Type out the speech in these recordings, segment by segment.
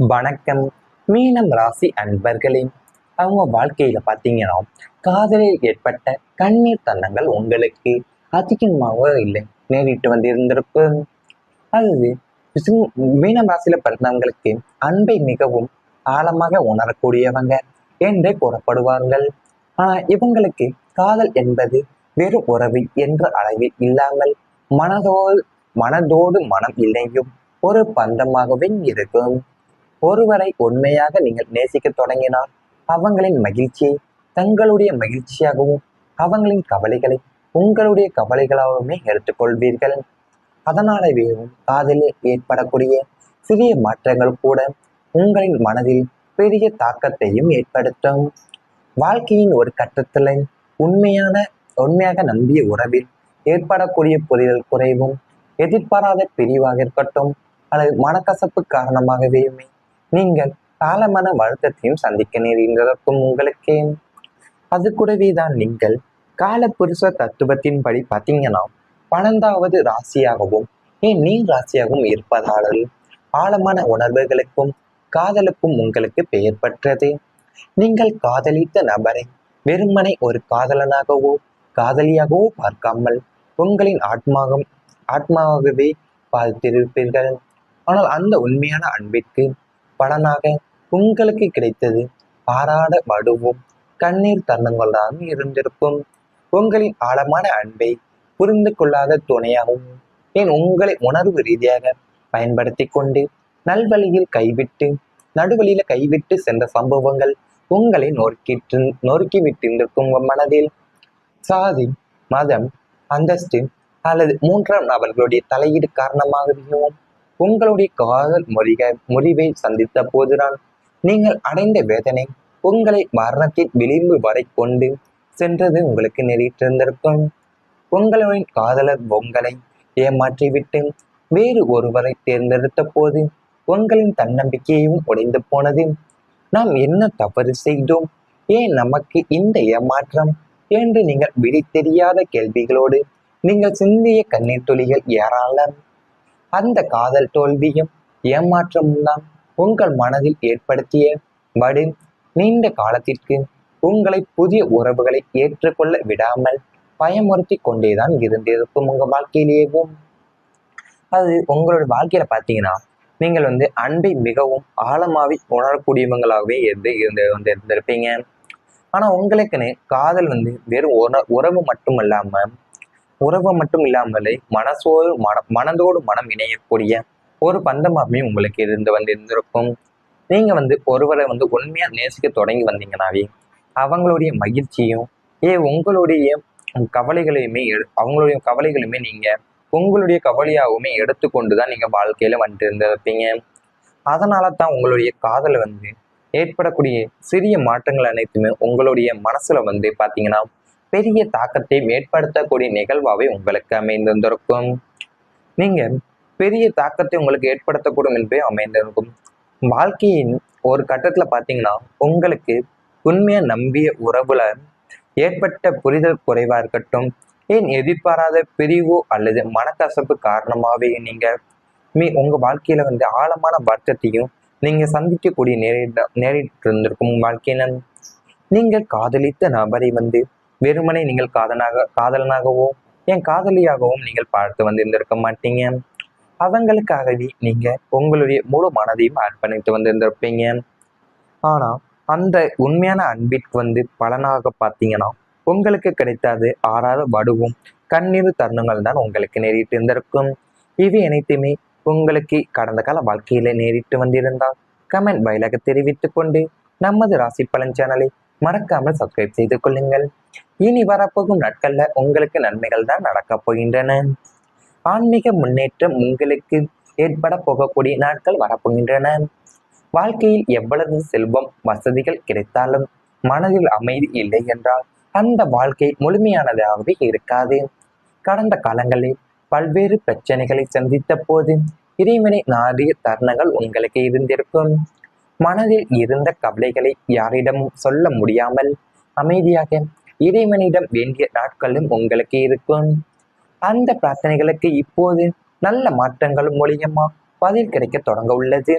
வணக்கம். மீனம் ராசி அன்பர்களே, அவங்க வாழ்க்கையில பார்த்தீங்கன்னா காதலில் ஏற்பட்ட கண்ணீர் தருணங்கள் உங்களுக்கு அதிகமாக இல்லை நேரிட்டு வந்திருந்திருக்கு. அது மீனம் ராசியில பிறந்தவங்களுக்கு அன்பை மிகவும் ஆழமாக உணரக்கூடியவங்க என்றே கூறப்படுவார்கள். இவங்களுக்கு காதல் என்பது வெறும் உறவு என்ற அளவில் இல்லாமல் மனதோடு மனம் இணையும் ஒரு பந்தமாகவே இருக்கும். ஒருவரை உண்மையாக நீங்கள் நேசிக்க தொடங்கினால் அவங்களின் மகிழ்ச்சியை தங்களுடைய மகிழ்ச்சியாகவும் அவங்களின் கவலைகளை உங்களுடைய கவலைகளாகவுமே எடுத்துக்கொள்வீர்கள். அதனாலவே காதலில் ஏற்படக்கூடிய சிறிய மாற்றங்கள் கூட உங்களின் மனதில் பெரிய தாக்கத்தையும் ஏற்படுத்தும். வாழ்க்கையின் ஒரு கட்டத்தில் உண்மையாக நம்பிய உறவில் ஏற்படக்கூடிய புரிதல் குறைவும் எதிர்பாராத பிரிவாக இருக்கட்டும் அல்லது மனக்கசப்பு காரணமாகவே நீங்கள் காலமான வருத்தத்தையும் சந்திக்க நேரிடுவதற்கும் உங்களுக்கே. அது கூடவே தான் நீங்கள் காலப்புருஷ தத்துவத்தின்படி பார்த்தீங்கன்னா 12வது ராசியாகவும் நீர் ராசியாகவும் இருப்பதால் ஆழமான உணர்வுகளுக்கும் காதலுக்கும் உங்களுக்கு பெயர் பெற்றது. நீங்கள் காதலித்த நபரை வெறுமனை ஒரு காதலனாகவோ காதலியாகவோ பார்க்காமல் உங்களின் ஆத்மாவாகவே பார்த்திருப்பீர்கள். ஆனால் அந்த உண்மையான அன்பிற்கு பலனாக உங்களுக்கு கிடைத்தது பாராட வடுவும் கண்ணீர் தருணங்களாக இருந்திருக்கும். உங்களின் ஆழமான அன்பை புரிந்து கொள்ளாத துணையாகவும் உங்களை உணர்வு ரீதியாக பயன்படுத்தி கொண்டு நடுவழியில கைவிட்டு சென்ற சம்பவங்கள் உங்களை நொறுக்கிவிட்டிருக்கும். மனதில் சாதி, மதம், அந்தஸ்து அல்லது மூன்றாம் நபர்களுடைய தலையீடு காரணமாகவும் உங்களுடைய காதல் முறிவை சந்தித்த போதுதான் நீங்கள் அடைந்த வேதனை உங்களை மரணத்தின் விளிம்பு வரை கொண்டு சென்றது உங்களுக்கு நேரிட்டிருந்திருக்கும். உங்களின் காதலர் உங்களை ஏமாற்றிவிட்டு வேறு ஒருவரை தேர்ந்தெடுத்த போது உங்களின் தன்னம்பிக்கையும் உடைந்து போனது. நாம் என்ன தவறு செய்தோம், ஏன் நமக்கு இந்த ஏமாற்றம் என்று நீங்கள் விடை தெரியாத கேள்விகளோடு நீங்கள் சிந்திய கண்ணீர் துளிகள் ஏராளம். அந்த காதல் தோல்வியும் ஏமாற்றமும் தான் உங்கள் மனதில் ஏற்படுத்திய வடு நீண்ட காலத்திற்கு உங்களை புதிய உறவுகளை ஏற்றுக்கொள்ள விடாமல் பயமுறுத்தி கொண்டேதான் இருந்திருக்கும் உங்கள் வாழ்க்கையிலேயும். அது உங்களோட வாழ்க்கையில பார்த்தீங்கன்னா நீங்கள் அன்பை மிகவும் ஆழமாவி உணரக்கூடியவங்களாகவே இருந்திருப்பீங்க. ஆனா உங்களுக்குன்னு காதல் வெறும் உறவு மட்டும் இல்லாமலே மனதோடு மனம் இணையக்கூடிய ஒரு பந்தமாகவே உங்களுக்கு இருந்திருக்கும். நீங்க ஒருவரை உண்மையா நேசிக்க தொடங்கி வந்தீங்கன்னாவே அவங்களுடைய மகிழ்ச்சியும் உங்களுடைய கவலைகளுமே நீங்க உங்களுடைய கவலையாகவுமே எடுத்துக்கொண்டுதான் நீங்க வாழ்க்கையில இருந்திருப்பீங்க. அதனால தான் உங்களுடைய காதல் ஏற்படக்கூடிய சிறிய மாற்றங்கள் அனைத்துமே உங்களுடைய மனசுல பாத்தீங்கன்னா பெரிய தாக்கத்தை ஏற்படுத்தக்கூடிய நிகழ்வாகவே உங்களுக்கு அமைந்திருந்திருக்கும். நீங்க பெரிய தாக்கத்தை உங்களுக்கு ஏற்படுத்தக்கூடும் என்பே அமைந்திருக்கும். வாழ்க்கையின் ஒரு கட்டத்துல பார்த்தீங்கன்னா உங்களுக்கு உண்மையா நம்பிய உறவுல ஏற்பட்ட புரிதல் குறைவா இருக்கட்டும், எதிர்பாராத பிரிவோ அல்லது மனக்கசப்பு காரணமாகவே நீங்க உங்க வாழ்க்கையில ஆழமான வருத்தத்தையும் நீங்க சந்திக்கக்கூடிய நேரிட்டு இருந்திருக்கும். வாழ்க்கையில நீங்கள் காதலித்த நபரை வெறுமனை நீங்கள் காதலனாகவோ காதலியாகவும் நீங்கள் பார்த்து இருந்திருக்க மாட்டீங்க. அவங்களுக்காகவே நீங்க உங்களுடைய முழு மனதையும் அர்ப்பணித்து இருந்திருப்பீங்க. ஆனா அந்த உண்மையான அன்பிற்கு பலனாக பார்த்தீங்கன்னா உங்களுக்கு கிடைத்தாது ஆறாத வடுவும் கண்ணீர் தருணங்கள் தான் உங்களுக்கு நேரிட்டு இருந்திருக்கும். இவை அனைத்துமே உங்களுக்கு கடந்த கால வாழ்க்கையில நேரிட்டு வந்திருந்தால் கமெண்ட் வாயிலாக தெரிவித்துக் கொண்டு நமது ராசி பலன் சேனலை மறக்காமல் சப்ஸ்கிரைப் செய்து கொள்ளுங்கள். இனி வரப்போகும் நாட்கள்ல உங்களுக்கு நன்மைகள் தான் நடக்கப் போகின்றன. ஆன்மீக முன்னேற்றம் உங்களுக்கு ஏற்பட போகக்கூடிய நாட்கள் வரப்போகின்றன. வாழ்க்கையில் எவ்வளவு செல்வம் வசதிகள் கிடைத்தாலும் மனதில் அமைதி இல்லை என்றால் அந்த வாழ்க்கை முழுமையானதாகவே இருக்காது. கடந்த காலங்களில் பல்வேறு பிரச்சனைகளை சந்தித்த போது இறைவனை நாடிய தருணங்கள் உங்களுக்கு இருந்திருக்கும். மனதில் இருந்த கவலைகளை யாரிடமும் சொல்ல முடியாமல் அமைதியாக இறைவனிடம் வேண்டிய நாட்களும் உங்களுக்கு இருக்கும். அந்த பிரார்த்தனைகளுக்கு இப்போது நல்ல மாற்றங்கள் மூலியமா பதில் கிடைக்க தொடங்க உள்ளது.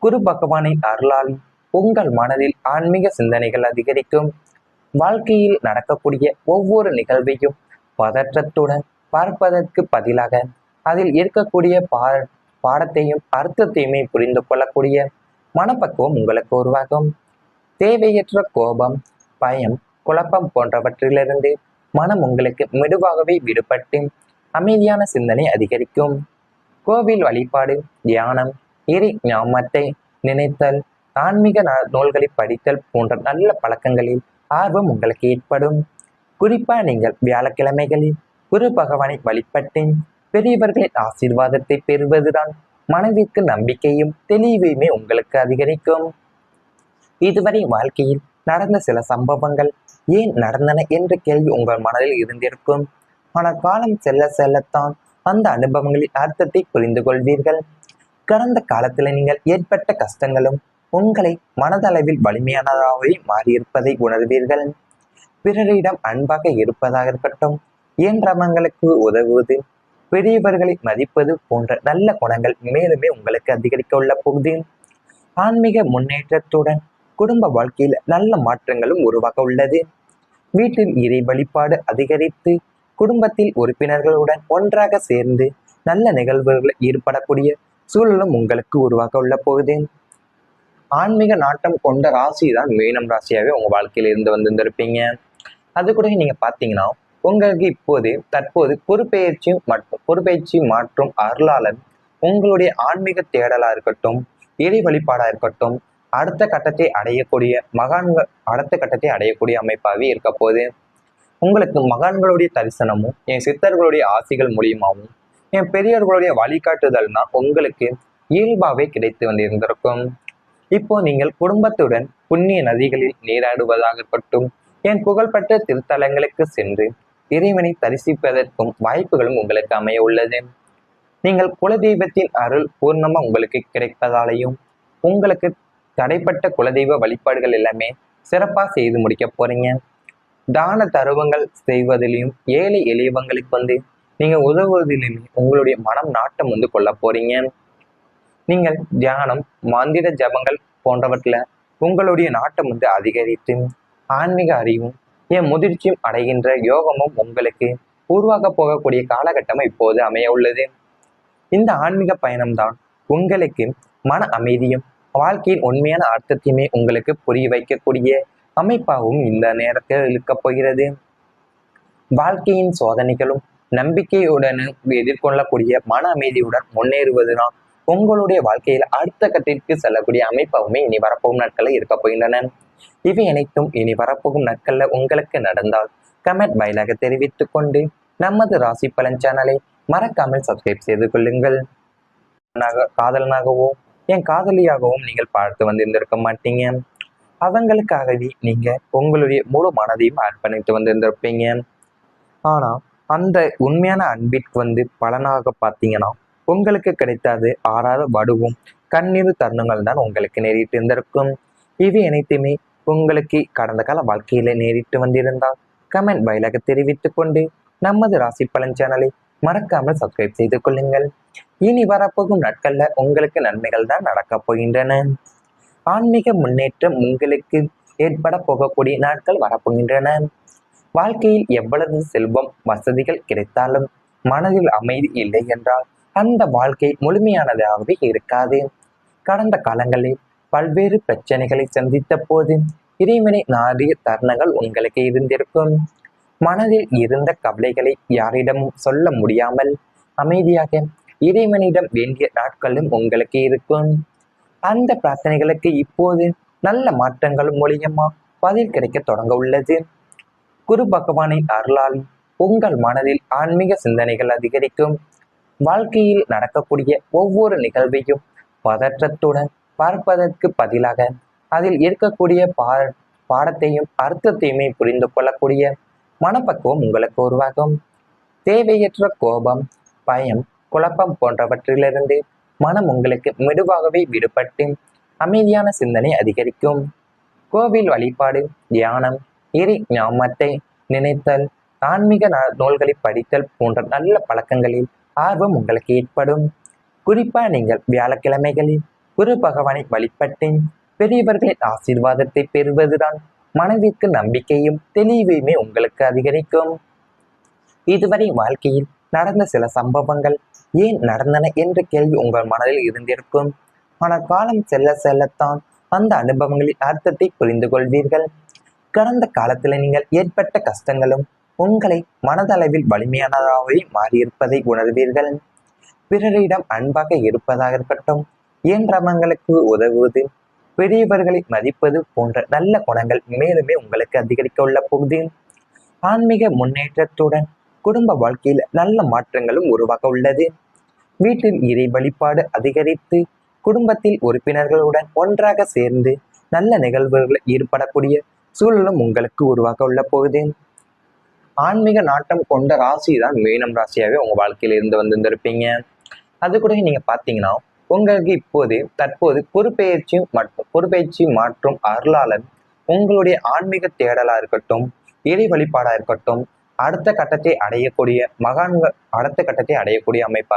குரு பகவானின் அருளால் உங்கள் மனதில் ஆன்மீக சிந்தனைகள் அதிகரிக்கும். வாழ்க்கையில் நடக்கக்கூடிய ஒவ்வொரு நிகழ்வையும் பதற்றத்துடன் பார்ப்பதற்கு பதிலாக அதில் இருக்கக்கூடிய பாடத்தையும் அர்த்தத்தையுமே புரிந்து கொள்ளக்கூடிய மனப்பக்குவம் உங்களுக்கு உருவாகும். தேவையற்ற கோபம், பயம், குழப்பம் போன்றவற்றிலிருந்து மனம் உங்களுக்கு மெதுவாகவே விடுபட்டு அமைதியான சிந்தனை அதிகரிக்கும். கோவில் வழிபாடு, தியானம், இறை ஞாபகத்தை நினைத்தல், ஆன்மீக நூல்களை படித்தல் போன்ற நல்ல பழக்கங்களில் ஆர்வம் உங்களுக்கு ஏற்படும். குறிப்பா நீங்கள் வியாழக்கிழமைகளில் குரு பகவானை வழிபட்டு பெரியவர்களின் ஆசீர்வாதத்தை பெறுவதுதான் மனதிற்கு நம்பிக்கையும் தெளிவையுமே உங்களுக்கு அதிகரிக்கும். இதுவரை வாழ்க்கையில் நடந்த சில சம்பவங்கள் ஏன் நடந்தன என்ற கேள்வி உங்கள் மனதில் இருந்திருக்கும். ஆனால் காலம் செல்ல செல்லத்தான் அந்த அனுபவங்களின் அர்த்தத்தை புரிந்து கொள்வீர்கள். கடந்த காலத்தில் நீங்கள் ஏற்பட்ட கஷ்டங்களும் உங்களை மனதளவில் வலிமையானதாகவே மாறியிருப்பதை உணர்வீர்கள். பிறரிடம் அன்பாக இருப்பதாக இருக்கட்டும், இயன்றவங்களுக்கு உதவுவது, பெரியவர்களை மதிப்பது போன்ற நல்ல குணங்கள் மேலுமே உங்களுக்கு அதிகரிக்க உள்ள போகுது. ஆன்மீக முன்னேற்றத்துடன் குடும்ப வாழ்க்கையில் நல்ல மாற்றங்களும் உருவாக உள்ளது. வீட்டில் இறை வழிபாடு அதிகரித்து குடும்பத்தில் உறுப்பினர்களுடன் ஒன்றாக சேர்ந்து நல்ல நிகழ்வுகளில் ஈடுபடக்கூடிய சூழலும் உங்களுக்கு உருவாக உள்ள போகுது. ஆன்மீக நாட்டம் கொண்ட ராசி தான் மீனம் ராசியாகவே உங்க வாழ்க்கையில இருந்து வந்திருந்திருப்பீங்க. அது கூட நீங்க பாத்தீங்கன்னா உங்களுக்கு தற்போது பொறுப்பெயர்ச்சி மாற்றும் அருளாளன் உங்களுடைய ஆன்மீக தேடலா இருக்கட்டும், இறை வழிபாடா இருக்கட்டும், அடுத்த கட்டத்தை அடையக்கூடிய அமைப்பாகவே இருக்க போது. உங்களுக்கு மகான்களுடைய தரிசனமும் என் சித்தர்களுடைய ஆசைகள் மூலியமாகவும் என் பெரியவர்களுடைய வழிகாட்டுதல்னா உங்களுக்கு இயல்பாகவே கிடைத்து வந்திருந்திருக்கும். இப்போ நீங்கள் குடும்பத்துடன் புண்ணிய நதிகளில் நீராடுவதாக இருக்கட்டும், என் புகழ்பெற்ற திருத்தலங்களுக்கு சென்று இறைவனை தரிசிப்பதற்கும் வாய்ப்புகளும் உங்களுக்கு அமைய உள்ளது. நீங்கள் குலதெய்வத்தின் அருள் பூர்ணமா உங்களுக்கு கிடைப்பதாலையும் உங்களுக்கு தடைப்பட்ட குலதெய்வ வழிபாடுகள் எல்லாமே சிறப்பா செய்து முடிக்க போறீங்க. தான தருவங்கள் செய்வதிலையும் ஏழை எளியவங்களுக்கு நீங்க உதவுவதிலுமே உங்களுடைய மனம் நாட்டம் கொள்ள போறீங்க. நீங்கள் தியானம், மந்திர ஜபங்கள் போன்றவற்றில் உங்களுடைய நாட்டம் அதிகரித்து ஆன்மீக அறிவும் என் முதிர்ச்சியும் அடைகின்ற யோகமும் உங்களுக்கு உருவாக போகக்கூடிய காலகட்டம் இப்போது அமைய உள்ளது. இந்த ஆன்மீக பயணம்தான் உங்களுக்கு மன அமைதியும் வாழ்க்கையின் உண்மையான அர்த்தத்தையுமே உங்களுக்கு புரிய வைக்கக்கூடிய அமைப்பாகவும் இந்த நேரத்தில் இருக்கப் போகிறது. வாழ்க்கையின் சோதனைகளும் நம்பிக்கையுடன் எதிர்கொள்ளக்கூடிய மன அமைதியுடன் முன்னேறுவதுதான் உங்களுடைய வாழ்க்கையில் அடுத்த கட்டத்திற்கு செல்லக்கூடிய அமைப்பாகவுமே இனி வரப்போகும் நாட்களில் இருக்க போகின்றன. இவை அனைத்தும் இனி வரப்போகும் நாட்கள்ல உங்களுக்கு நடந்தால் கமெண்ட் வாயிலாக தெரிவித்துக் கொண்டு நமது ராசி பலன் சேனலை மறக்காமல் சப்ஸ்கிரைப் செய்து கொள்ளுங்கள். காதலனாகவோ என் காதலியாகவும் நீங்கள் பார்த்து வந்திருந்திருக்க மாட்டீங்க. அவங்களுக்காகவே நீங்க உங்களுடைய முழு மனதையும் அர்ப்பணித்து வந்திருந்திருப்பீங்க. ஆனா அந்த உண்மையான அன்பிற்கு பலனாக பார்த்தீங்கன்னா உங்களுக்கு கிடைத்தாது ஆறாத வடுவும் கண்ணீர் தருணங்கள் தான் உங்களுக்கு நேரிட்டு இருந்திருக்கும். இவை அனைத்துமே உங்களுக்கு கடந்த கால வாழ்க்கையில நேரிட்டு வந்திருந்தால் கமெண்ட் வாயிலாக தெரிவித்துக் கொண்டு நமது ராசி பலன் சேனலை மறக்காமல் சப்ஸ்கிரைப் செய்து கொள்ளுங்கள். இனி வரப்போகும் நாட்கள்ல உங்களுக்கு நன்மைகள் தான் நடக்கப் போகின்றன. ஆன்மீக முன்னேற்றம் உங்களுக்கு ஏற்பட போகக்கூடிய நாட்கள் வரப்போகின்றன. வாழ்க்கையில் எவ்வளவு செல்வம் வசதிகள் கிடைத்தாலும் மனதில் அமைதி இல்லை என்றால் அந்த வாழ்க்கை முழுமையானதாகவே இருக்காது. கடந்த காலங்களில் பல்வேறு பிரச்சனைகளை சந்தித்த போது இறைவனை நாடிய தருணங்கள் உங்களுக்கு இருந்திருக்கும். மனதில் இருந்த கவலைகளை யாரிடம் சொல்ல முடியாமல் அமைதியாக இறைவனிடம் வேண்டிய நாட்களும் உங்களுக்கு இருக்கும். அந்த பிரார்த்தனைகளுக்கு இப்போது நல்ல மாற்றங்களும் மூலியமா பதில் கிடைக்க தொடங்க உள்ளது. குரு பகவானின் அருளால் உங்கள் மனதில் ஆன்மீக சிந்தனைகள் அதிகரிக்கும். வாழ்க்கையில் நடக்கக்கூடிய ஒவ்வொரு நிகழ்வையும் பதற்றத்துடன் பார்ப்பதற்கு பதிலாக அதில் இருக்கக்கூடிய பாடத்தையும் அர்த்தத்தையுமே புரிந்து கொள்ளக்கூடிய மனப்பக்குவம் உங்களுக்கு உருவாகும். தேவையற்ற கோபம், பயம், குழப்பம் போன்றவற்றிலிருந்து மனம் உங்களுக்கு மெதுவாகவே விடுபட்டு அமைதியான சிந்தனை அதிகரிக்கும். கோவில் வழிபாடு, தியானம், இறை ஞாபகத்தை நினைத்தல், ஆன்மீக நூல்களை படித்தல் போன்ற நல்ல பழக்கங்களில் ஆர்வம் உங்களுக்கு ஏற்படும். குறிப்பா நீங்கள் வியாழக்கிழமைகளில் குரு பகவானை வழிபட்டு பெரியவர்களின் ஆசீர்வாதத்தை பெறுவதுதான் மனதிற்கு நம்பிக்கையும் தெளிவுமே உங்களுக்கு அதிகரிக்கும். இதுவரை வாழ்க்கையில் நடந்த சில சம்பவங்கள் ஏன் நடந்தன என்ற கேள்வி உங்கள் மனதில் இருந்திருக்கும். ஆனால் காலம் செல்ல செல்லத்தான் அந்த அனுபவங்களின் அர்த்தத்தை புரிந்து கொள்வீர்கள். கடந்த காலத்தில் நீங்கள் ஏற்பட்ட கஷ்டங்களும் உங்களை மனதளவில் வலிமையானதாகவே மாறியிருப்பதை உணர்வீர்கள். பிறரிடம் அன்பாக இருப்பதாக இருக்கட்டும், இயன்றவங்களுக்கு உதவுவது, பெரியவர்களை மதிப்பது போன்ற நல்ல குணங்கள் மேலுமே உங்களுக்கு அதிகரிக்க உள்ள போகுது. ஆன்மீக முன்னேற்றத்துடன் குடும்ப வாழ்க்கையில் நல்ல மாற்றங்களும் உருவாக உள்ளது. வீட்டில் இறை வழிபாடு அதிகரித்து குடும்பத்தில் உறுப்பினர்களுடன் ஒன்றாக சேர்ந்து நல்ல நிகழ்வுகளில் ஈடுபடக்கூடிய சூழலும் உங்களுக்கு உருவாக உள்ள போகுது. ஆன்மீக நாட்டம் கொண்ட ராசி தான் மீனம் ராசியாகவே உங்க வாழ்க்கையில இருந்து வந்திருந்திருப்பீங்க. அது கூட நீங்க பாத்தீங்கன்னா உங்களுக்கு தற்போது பொறுப்பெயர்ச்சி மாற்றும் அருளாளன் உங்களுடைய ஆன்மீக தேடலா இருக்கட்டும், இறை வழிபாடா இருக்கட்டும், அடுத்த கட்டத்தை அடையக்கூடிய அமைப்பாக